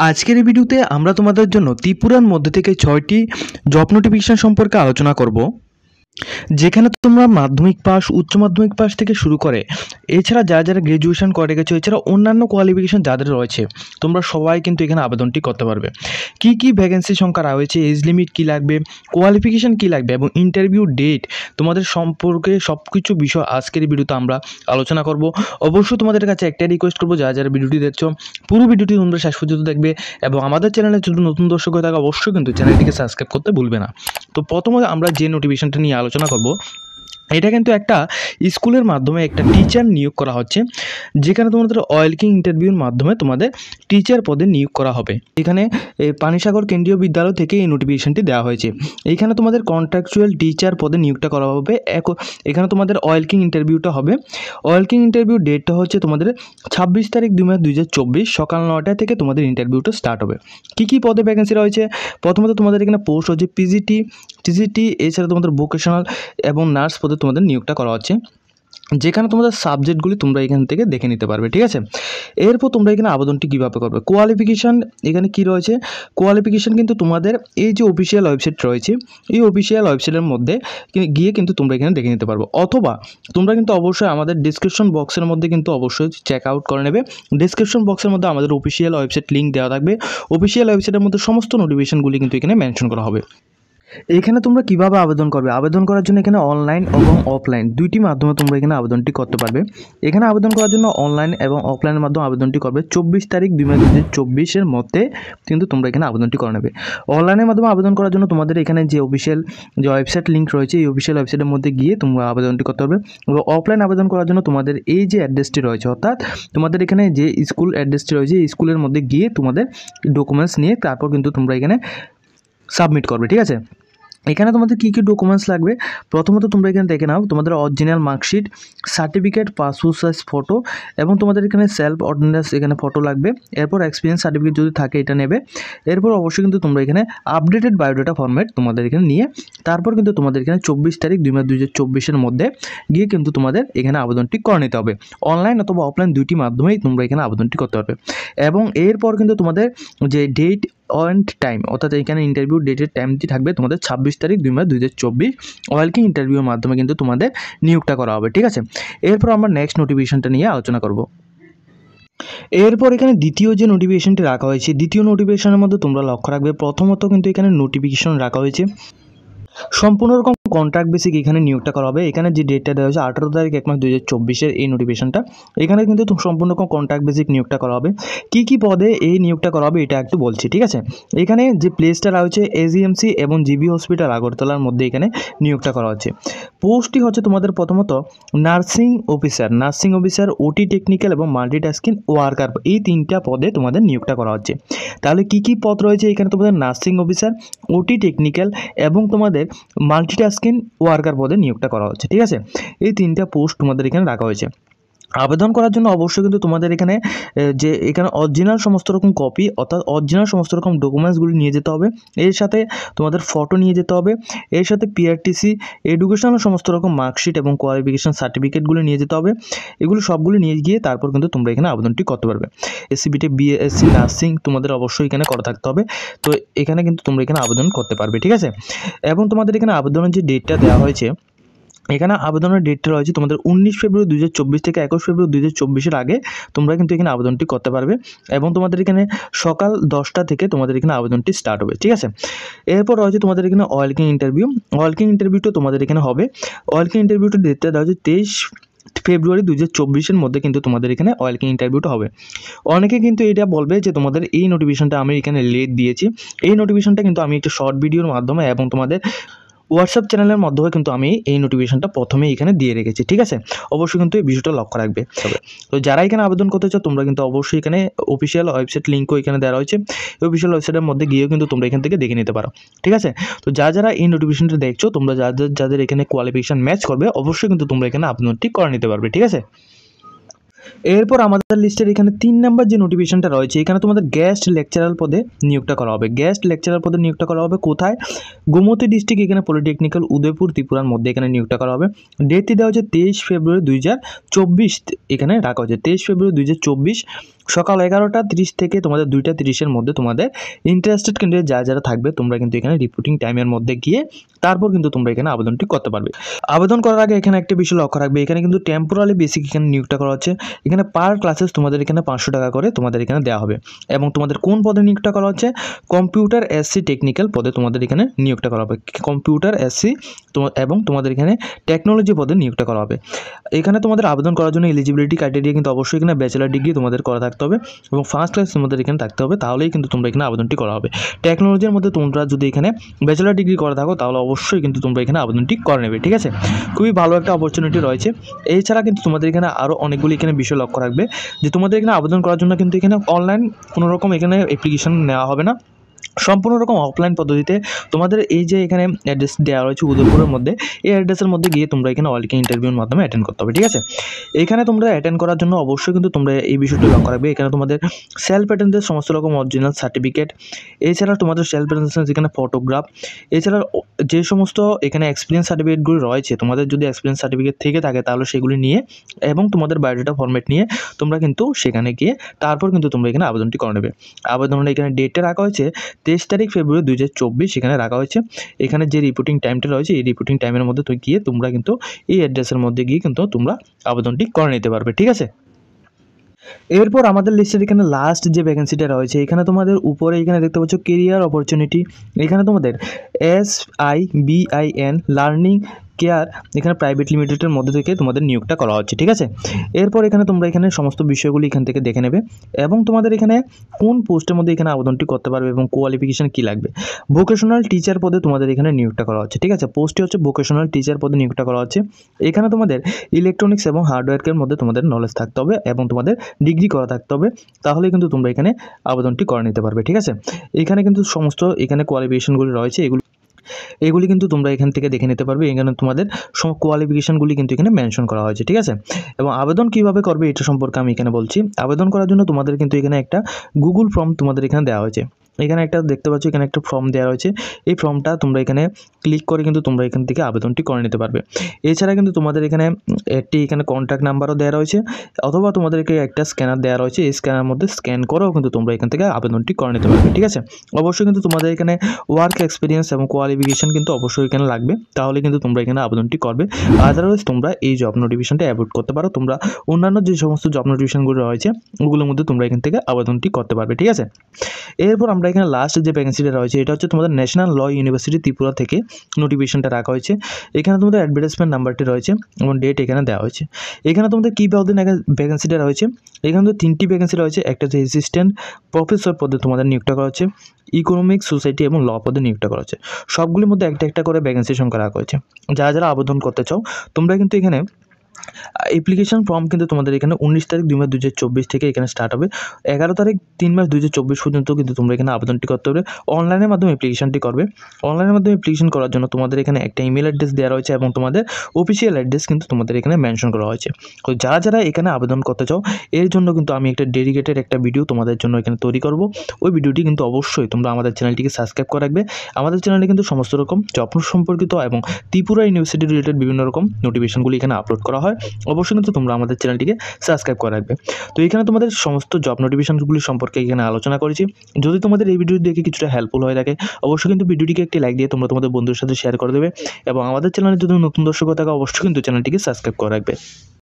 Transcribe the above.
আজকের এই ভিডিওতে আমরা তোমাদের জন্য ত্রিপুরার মধ্যে থেকে 6টি জব নোটিফিকেশন সম্পর্কে আলোচনা করব, যেখানে তোমরা মাধ্যমিক পাস, উচ্চ মাধ্যমিক পাস থেকে শুরু করে এছাড়া যারা গ্র্যাজুয়েশন করে গেছো, এছাড়া অন্যান্য কোয়ালিফিকেশন যাদের রয়েছে তোমরা সবাই কিন্তু এখানে আবেদনটি করতে পারবে। কি ভ্যাকেন্সি সংখ্যা রয়েছে, এজ লিমিট কী লাগবে, কোয়ালিফিকেশন কী লাগবে এবং ইন্টারভিউ ডেট তোমাদের সম্পর্কে সব কিছু বিষয় আজকের এই ভিডিওতে আমরা আলোচনা করব। অবশ্যই তোমাদের কাছে একটাই রিকোয়েস্ট করবো, যারা ভিডিওটি দেখছো পুরো ভিডিওটি তোমরা শেষ পর্যন্ত দেখবে এবং আমাদের চ্যানেলে যদি নতুন দর্শক হয়ে থাকে অবশ্যই কিন্তু চ্যানেলটিকে সাবস্ক্রাইব করতে ভুলবে না। তো প্রথমে আমরা যে নোটিফিকেশনটা নিয়ে আলোচনা করব, এটা কিন্তু একটা স্কুলের মাধ্যমে একটা টিচার নিয়োগ করা হচ্ছে, যেখানে তোমাদের ওয়েলকাম ইন্টারভিউর মাধ্যমে তোমাদের টিচার পদে নিয়োগ করা হবে। এখানে পানিসাগর কেন্দ্রীয় বিদ্যালয় থেকে এই নোটিফিকেশনটি দেওয়া হয়েছে। এইখানে তোমাদের কন্ট্রাকচুয়াল টিচার পদে নিয়োগটা করা হবে। এখানে তোমাদের ওয়েলকাম ইন্টারভিউটা হবে। ওয়েলকাম ইন্টারভিউ ডেটটা হচ্ছে তোমাদের 26 তারিখ 2 মার্চ 2024 সকাল 9টা থেকে তোমাদের ইন্টারভিউটা স্টার্ট হবে। কী পদে ভ্যাকেন্সি রয়েছে, প্রথমত তোমাদের এখানে পোস্ট হচ্ছে টিজিটি, এছাড়া তোমাদের ভোকেশনাল এবং নার্স পদে তোমাদের নিয়োগটা করা হচ্ছে, যেখানে তোমাদের সাবজেক্টগুলি তোমরা এখান থেকে দেখে নিতে পারবে। ঠিক আছে, এরপর তোমরা এখানে আবেদনটি কীভাবে করবে, কোয়ালিফিকেশান এখানে কি রয়েছে, কোয়ালিফিকেশান কিন্তু তোমাদের এই যে অফিসিয়াল ওয়েবসাইট রয়েছে, এই অফিসিয়াল ওয়েবসাইটের মধ্যে গিয়ে কিন্তু তোমরা এখানে দেখে নিতে পারবে, অথবা তোমরা কিন্তু অবশ্যই আমাদের ডিসক্রিপশন বক্সের মধ্যে কিন্তু অবশ্যই চেক আউট করে নেবে। ডিসক্রিপশন বক্সের মধ্যে আমাদের অফিসিয়াল ওয়েবসাইট লিঙ্ক দেওয়া থাকবে। অফিসিয়াল ওয়েবসাইটের মধ্যে সমস্ত নোটিফিকেশনগুলি কিন্তু এখানে মেনশন করা হবে। এখানে তোমরা কিভাবে আবেদন করবে, আবেদন করার জন্য এখানে অনলাইন এবং অফলাইন দুইটি মাধ্যমে তোমরা এখানে আবেদনটি করতে পারবে। এখানে আবেদন করার জন্য অনলাইন এবং অফলাইনের মাধ্যমে আবেদনটি করবে 24 তারিখ 2 মার্চ 2024 মধ্যে কিন্তু তোমরা এখানে আবেদনটি করে নেবে। অনলাইনের মাধ্যমে আবেদন করার জন্য তোমাদের এখানে যে অফিসিয়াল যে ওয়েবসাইট লিঙ্ক রয়েছে, এই অফিসিয়াল ওয়েবসাইটের মধ্যে গিয়ে তোমরা আবেদনটি করতে পারবে। এবং অফলাইন আবেদন করার জন্য তোমাদের এই যে অ্যাড্রেসটি রয়েছে, অর্থাৎ তোমাদের এখানে যে স্কুল অ্যাড্রেসটি রয়েছে, এই স্কুলের মধ্যে গিয়ে তোমাদের ডকুমেন্টস নিয়ে তারপর কিন্তু তোমরা এখানে সাবমিট করবে। ঠিক আছে, এখানে তোমাদের কী ডকুমেন্টস লাগবে, প্রথমত তোমরা এখানে দেখে নাও তোমাদের original marksheet, certificate, passport size photo এবং তোমাদের এখানে সেলফ অর্ডিন্যান্স এখানে ফটো লাগবে। এরপর এক্সপিরিয়েন্স সার্টিফিকেট যদি থাকে এটা নেবে। এরপর অবশ্যই কিন্তু তোমরা এখানে আপডেটেড বায়োডাটা ফরম্যাট তোমাদের এখানে নিয়ে তারপর কিন্তু তোমাদের এখানে 24 তারিখ 2 মার্চ 2024 মধ্যে গিয়ে কিন্তু তোমাদের এখানে আবেদনটি করে নিতে হবে। অনলাইন অথবা অফলাইন দুইটি মাধ্যমেই তোমরা এখানে আবেদনটি করতে পারবে। এবং এরপর কিন্তু তোমাদের যে ডেট অ্যান্ড টাইম, অর্থাৎ এখানে ইন্টারভিউ ডেটের টাইমটি থাকবে তোমাদের 26 তারিখ 2 মার্চ 2024 ওয়েলকাম ইন্টারভিউর মাধ্যমে কিন্তু তোমাদের নিয়োগটা করা হবে। ঠিক আছে, এরপর আমরা নেক্সট নোটিফিকেশনটা নিয়ে আলোচনা করব। এরপর এখানে দ্বিতীয় যে নোটিফিকেশনটি রাখা হয়েছে, দ্বিতীয় নোটিফিকেশনের মধ্যে তোমরা লক্ষ্য রাখবে, প্রথমত কিন্তু এখানে নোটিফিকেশন রাখা হয়েছে সম্পূর্ণ রকম কন্ট্রাক্ট বেসিক এখানে নিয়োগটা করা হবে। এখানে যে ডেটটা দেওয়া হয়েছে 18 তারিখ 1 মাস 2024 এই নোটিফিকেশনটা, এখানে কিন্তু সম্পূর্ণ রকম কন্ট্রাক্ট বেসিক নিয়োগটা করা হবে। কী পদে এই নিয়োগটা করা হবে এটা একটু বলছি। ঠিক আছে, এখানে যে প্লেসটা রয়েছে এজিএমসি এবং জিবি হসপিটাল আগরতলার মধ্যে এখানে নিয়োগটা করা হচ্ছে। পোস্টটি হচ্ছে তোমাদের প্রথমত নার্সিং অফিসার, ওটি টেকনিক্যাল এবং মাল্টিটাস্কিং ওয়ার্কার, এই তিনটা পদে তোমাদের নিয়োগটা করা হচ্ছে। তাহলে কী পদ রয়েছে এখানে, তোমাদের নার্সিং অফিসার, ওটি টেকনিক্যাল এবং তোমাদের মাল্টিটাস্কিং ওয়ার্কার পদে নিয়োগটা করা হচ্ছে। ঠিক আছে, এই তিনটা পোস্ট তোমাদের এখানে রাখা হয়েছে। আবেদন করার জন্য অবশ্যই কিন্তু তোমাদের এখানে যে এখানে অরিজিনাল সমস্ত রকম কপি, অর্থাৎ অরিজিনাল সমস্ত রকম ডকুমেন্টসগুলি নিয়ে যেতে হবে। এর সাথে তোমাদের ফটো নিয়ে যেতে হবে। এর সাথে পিআরটিসি, এডুকেশনাল সমস্ত রকম মার্কশিট এবং কোয়ালিফিকেশান সার্টিফিকেটগুলো নিয়ে যেতে হবে। এগুলো সবগুলো নিয়ে গিয়ে তারপর কিন্তু তোমরা এখানে আবেদনটি করতে পারবে। এসসিবিতে বিএসসি নার্সিং তোমাদের অবশ্যই এখানে করা থাকতে হবে। তো এখানে কিন্তু তোমরা এখানে আবেদন করতে পারবে। ঠিক আছে, এবং তোমাদের এখানে আবেদনের যে ডেটটা দেওয়া হয়েছে, এখানে আবেদনের ডেটটা রয়েছে তোমাদের 19 ফেব্রুয়ারি 2024 থেকে 21 ফেব্রুয়ারি 2024 আগে তোমরা কিন্তু এখানে আবেদনটি করতে পারবে এবং তোমাদের এখানে সকাল 10টা থেকে তোমাদের এখানে আবেদনটি স্টার্ট হবে। ঠিক আছে, এরপর রয়েছে তোমাদের এখানে ওয়েলকাম ইন্টারভিউটা তোমাদের এখানে হবে। ওয়েলকাম ইন্টারভিউটা ডেটটা দেওয়া হচ্ছে 23 ফেব্রুয়ারি 2024 মধ্যে কিন্তু তোমাদের এখানে ওয়েলকাম ইন্টারভিউটা হবে। অনেকে কিন্তু এটা বলবে যে তোমাদের এই নোটিফিকেশনটা আমি এখানে লেট দিয়েছি, এই নোটিফিকেশনটা কিন্তু আমি একটা শর্ট ভিডিওর মাধ্যমে এবং তোমাদের হোয়াটসঅ্যাপ চ্যানেলের মাধ্যমে কিন্তু আমি এই নোটিফিকেশনটা প্রথমে এখানে দিয়ে রেখেছি। ঠিক আছে, অবশ্যই কিন্তু এই বিষয়টা লক্ষ্য রাখবে। তো যারা এখানে আবেদন করতে চাও তোমরা কিন্তু অবশ্যই এখানে অফিসিয়াল ওয়েবসাইট লিঙ্কও এখানে দেওয়া রয়েছে, এই অফিসিয়াল ওয়েবসাইটের মধ্যে গিয়েও কিন্তু তোমরা এখান থেকে দেখে নিতে পারো। ঠিক আছে, তো যারা এই নোটিফিকেশনটা দেখছো, তোমরা যাদের এখানে কোয়ালিফিকেশন ম্যাচ করবে অবশ্যই কিন্তু তোমরা এখানে আবেদনটি করে নিতে পারবে। ঠিক আছে, এরপর আমাদের লিস্টের এখানে 3 নম্বর যে নোটিফিকেশনটা রয়েছে, এখানে তোমাদের গেস্ট লেকচারার পদে নিয়োগটা করা হবে। গেস্ট লেকচারার পদে নিয়োগটা করা হবে কোথায়, গোমতী ডিস্ট্রিক্ট এখানে পলিটেকনিক্যাল উদয়পুর ত্রিপুরার মধ্যে এখানে নিয়োগটা করা হবে। ডেটটি দেওয়া হচ্ছে 23 ফেব্রুয়ারি 2024 এখানে রাখা হচ্ছে 23 ফেব্রুয়ারি 2024 সকাল 11:30 থেকে তোমাদের 2:30-এর মধ্যে তোমাদের ইন্টারেস্টেড ক্যান্ডিডেট যারা থাকবে তোমরা কিন্তু এখানে রিপোর্টিং টাইমের মধ্যে গিয়ে তারপর কিন্তু তোমরা এখানে আবেদনটি করতে পারবে। আবেদন করার আগে এখানে একটা বিষয় লক্ষ্য রাখবে, এখানে কিন্তু টেম্পোরারি বেসিক এখানে নিয়োগটা করা হচ্ছে। এখানে পার ক্লাসেস তোমাদের এখানে 500 টাকা করে তোমাদের এখানে দেওয়া হবে এবং তোমাদের কোন পদে নিয়োগটা করা হচ্ছে, কম্পিউটার এসসি টেকনিক্যাল পদে তোমাদের এখানে নিয়োগটা করা হবে। কম্পিউটার এসসি এবং তোমাদের এখানে টেকনোলজি পদে নিয়োগটা করা হবে। এখানে তোমাদের আবেদন করার জন্য এলিজিবিলিটি ক্রাইটেরিয়া কিন্তু অবশ্যই এখানে ব্যাচেলার ডিগ্রি তোমাদের করা থাকতে হবে এবং ফার্স্ট ক্লাস তোমাদের এখানে থাকতে হবে, তাহলেই কিন্তু তোমরা এখানে আবেদনটি করা হবে। টেকনোলজির মধ্যে তোমরা যদি এখানে ব্যাচেলার ডিগ্রি করা থাকো তাহলে অবশ্যই কিন্তু তোমরা এখানে আবেদনটি করে নেবে, ঠিক আছে। খুবই ভালো একটা অপরচুনিটি রয়েছে। এছাড়া কিন্তু তোমাদের এখানে আরও অনেকগুলি এখানে বিষয় লক্ষ্য রাখবে যে তোমাদের এখানে আবেদন করার জন্য কিন্তু এখানে অনলাইন কোনো রকম এখানে অ্যাপ্লিকেশন নেওয়া হবে না, সম্পূর্ণ রকম অফলাইন পদ্ধতিতে তোমাদের এই যে এখানে অ্যাড্রেস দেওয়া রয়েছে উদয়পুরের মধ্যে, এই অ্যাড্রেসের মধ্যে গিয়ে তোমরা এখানে ওয়ালকিং ইন্টারভিউর মাধ্যমে অ্যাটেন্ড করতে হবে, ঠিক আছে। এখানে তোমরা অ্যাটেন্ড করার জন্য অবশ্যই কিন্তু তোমরা এই বিষয়টি লক্ষ্য রাখবে, এখানে তোমাদের সেলফ অ্যাটেন্ডেন্সের সমস্ত রকম অরিজিনাল সার্টিফিকেট, এছাড়া তোমাদের সেলফ অ্যাটেন্ডেন্স এখানে ফটোগ্রাফ, এছাড়া যে সমস্ত এখানে এক্সপিরিয়েন্স সার্টিফিকেটগুলি রয়েছে, তোমাদের যদি এক্সপিরিয়েন্স সার্টিফিকেট থেকে থাকে তাহলে সেগুলি নিয়ে এবং তোমাদের বায়োডাটা ফরম্যাট নিয়ে তোমরা কিন্তু সেখানে গিয়ে তারপর কিন্তু তোমরা এখানে আবেদনটি করে নেবে। আবেদনের এখানে ডেটে রাখা হয়েছে 23 তারিখ ফেব্রুয়ারি 2024 এখানে রাখা হয়েছে। এখানে যে রিপোর্টিং টাইমটা রয়েছে এই রিপোর্টিং টাইমের মধ্যে গিয়ে তোমরা কিন্তু এই অ্যাড্রেসের মধ্যে গিয়ে কিন্তু তোমরা আবেদনটি করে নিতে পারবে, ঠিক আছে। এরপর আমাদের লিস্টের এখানে লাস্ট যে ভ্যাকেন্সিটা রয়েছে, এখানে তোমাদের উপরে এখানে দেখতে পাচ্ছ কেরিয়ার অপরচুনিটি। এখানে তোমাদের SIBIN লার্নিং কেয়ার এখানে প্রাইভেট লিমিটেডের মধ্যে থেকে তোমাদের নিয়োগটা করা হচ্ছে, ঠিক আছে। এরপর এখানে তোমরা এখানে সমস্ত বিষয়গুলি এখান থেকে দেখে নেবে এবং তোমাদের এখানে কোন পোস্টের মধ্যে এখানে আবেদনটি করতে পারবে এবং কোয়ালিফিকেশান কী লাগবে। ভোকেশনাল টিচার পদে তোমাদের এখানে নিয়োগটা করা হচ্ছে, ঠিক আছে। পোস্টটি হচ্ছে ভোকেশনাল টিচার পদে নিয়োগটা করা হচ্ছে। এখানে তোমাদের ইলেকট্রনিক্স এবং হার্ডওয়্যারের মধ্যে তোমাদের নলেজ থাকতে হবে এবং তোমাদের ডিগ্রি করা থাকতে হবে, তাহলে কিন্তু তোমরা এখানে আবেদনটি করে নিতে পারবে, ঠিক আছে। এখানে কিন্তু সমস্ত এখানে কোয়ালিফিকেশনগুলি রয়েছে, এগুলি কিন্তু তোমরা এখান থেকে দেখে নিতে পারবে। এখানে তোমাদের সব কোয়ালিফিকেশানগুলি কিন্তু এখানে মেনশন করা হয়েছে, ঠিক আছে। এবং আবেদন কীভাবে করবে এটা সম্পর্কে আমি এখানে বলছি। আবেদন করার জন্য তোমাদের কিন্তু এখানে একটা গুগল ফর্ম তোমাদের এখানে দেওয়া হয়েছে। এখানে একটা দেখতে পাচ্ছ, এখানে একটা ফর্ম দেওয়া রয়েছে। এই ফর্মটা তোমরা এখানে ক্লিক করে কিন্তু তোমরা এখান থেকে আবেদনটি করে নিতে পারবে। এছাড়া কিন্তু তোমাদের এখানে একটি এখানে কন্ট্যাক্ট নাম্বারও দেওয়া রয়েছে, অথবা তোমাদেরকে একটা স্ক্যানার দেওয়া রয়েছে। এই স্ক্যানার মধ্যে স্ক্যান করেও কিন্তু তোমরা এখান থেকে আবেদনটি করে নিতে পারবে, ঠিক আছে। অবশ্যই কিন্তু তোমাদের এখানে ওয়ার্ক এক্সপিরিয়েন্স এবং কোয়ালিফিকেশান কিন্তু অবশ্যই এখানে লাগবে, তাহলে কিন্তু তোমরা এখানে আবেদনটি করবে। আদারওয়াইজ তোমরা এই জব নোটিফিকেশনটা অ্যাভয়েড করতে পারো। তোমরা অন্যান্য যে সমস্ত জব নোটিফিকেশনগুলো রয়েছে ওগুলোর মধ্যে তোমরা এখান থেকে আবেদনটি করতে পারবে, ঠিক আছে। এরপর আমরা এখানে লাস্ট যে ভ্যাকেন্সিটা রয়েছে এটা হচ্ছে তোমাদের ন্যাশনাল ল ইউনিভার্সিটি ত্রিপুরা থেকে নোটিফিকেশনটা রাখা হয়েছে। এখানে তোমাদের অ্যাডভার্টাইজমেন্ট নাম্বারটি রয়েছে এবং ডেট এখানে দেওয়া হয়েছে। এখানে তোমাদের কী পদে ভ্যাকেন্সিটা রয়েছে, এখানে তো 3টি ভ্যাকেন্সি রয়েছে। একটা হচ্ছে অ্যাসিস্ট্যান্ট প্রফেসর পদে তোমাদের নিয়োগটা করা হচ্ছে, ইকোনমিক্স সোসাইটি এবং ল পদে নিয়োগটা করা হচ্ছে। সবগুলির মধ্যে একটা একটা করে ভ্যাকেন্সি সংখ্যা রাখা হয়েছে। যারা যারা আবেদন করতে চাও তোমরা কিন্তু এখানে অ্যাপ্লিকেশন ফর্ম কিন্তু তোমাদের এখানে 19 তারিখ 2 মার্চ 2024 থেকে এখানে স্টার্ট হবে। 11 তারিখ 3 মার্চ 2024 পর্যন্ত কিন্তু তোমরা এখানে আবেদনটি করতে হবে। অনলাইনের মাধ্যমে অ্যাপ্লিকেশনটি করবে। অনলাইনের মাধ্যমে অ্যাপ্লিকেশন করার জন্য তোমাদের এখানে একটা ইমেল অ্যাড্রেস দেওয়া রয়েছে এবং তোমাদের অফিসিয়াল অ্যাড্রেস কিন্তু তোমাদের এখানে মেনশন করা হয়েছে। তো যারা যারা এখানে আবেদন করতে চাও এর জন্য কিন্তু আমি একটা ডেডিকেটেড একটা ভিডিও তোমাদের জন্য এখানে তৈরি করব। ওই ভিডিওটি কিন্তু অবশ্যই তোমরা আমাদের চ্যানেলটিকে সাবস্ক্রাইব করে রাখবে। আমাদের চ্যানেলে কিন্তু সমস্ত রকম জব সম্পর্কিত এবং ত্রিপুরা ইউনিভার্সিটি রিলেটেড বিভিন্ন রকম নোটিফিকেশনগুলি এখানে আপলোড করা হয়। অবশ্যই কিন্তু তোমরা আমাদের চ্যানেলটিকে সাবস্ক্রাইব করে রাখবে। তো এখানে তোমাদের সমস্ত জব নোটিফিকেশনগুলি সম্পর্কে এখানে আলোচনা করেছি। যদি তোমাদের এই ভিডিও দেখে কিছুটা হেল্পফুল হয়ে থাকে অবশ্যই কিন্তু ভিডিওটিকে একটি লাইক দিয়ে তোমরা তোমাদের বন্ধুদের সাথে শেয়ার করে দেবে এবং আমাদের চ্যানেলে যদি নতুন দর্শক থাকে অবশ্যই কিন্তু চ্যানেলটিকে সাবস্ক্রাইব করে রাখবে।